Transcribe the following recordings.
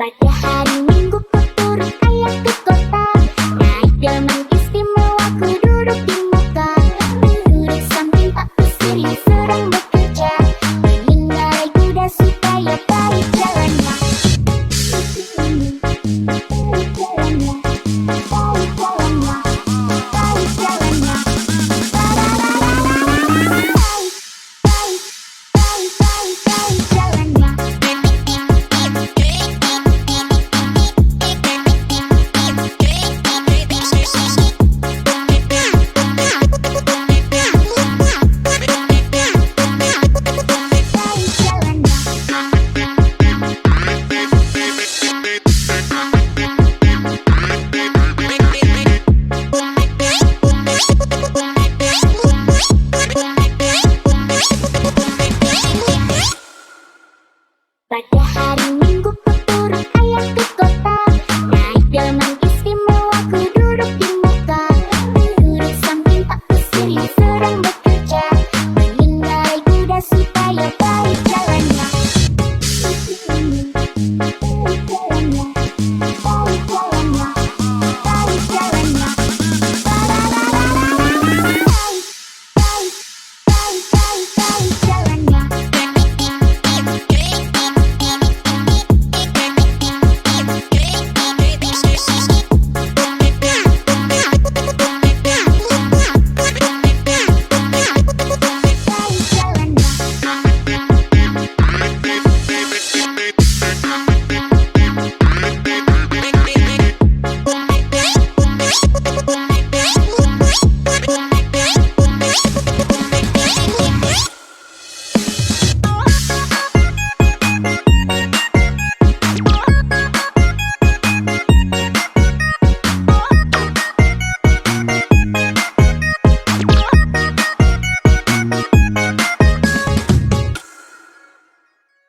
Pada hari Minggu ku turut ayah ke kota, naik delman istimewa ku duduk di muka. Duduk samping Pak Kusir yang sedang bekerja, mengendarai kuda supaya baik jalannya. Baik jalannya, baik jalannya, baik jalannya. Baik jalannya. Pada hari Minggu ku turut ayah ke kota, naik delman istimewa ku duduk di muka. Duduk samping Pak Kusir yang sedang bekerja, mengendarai kuda supaya baik jalannya. Baik jalannya, baik jalannya, baik jalannya. Baik jalannya.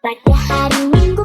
Pada hari Minggu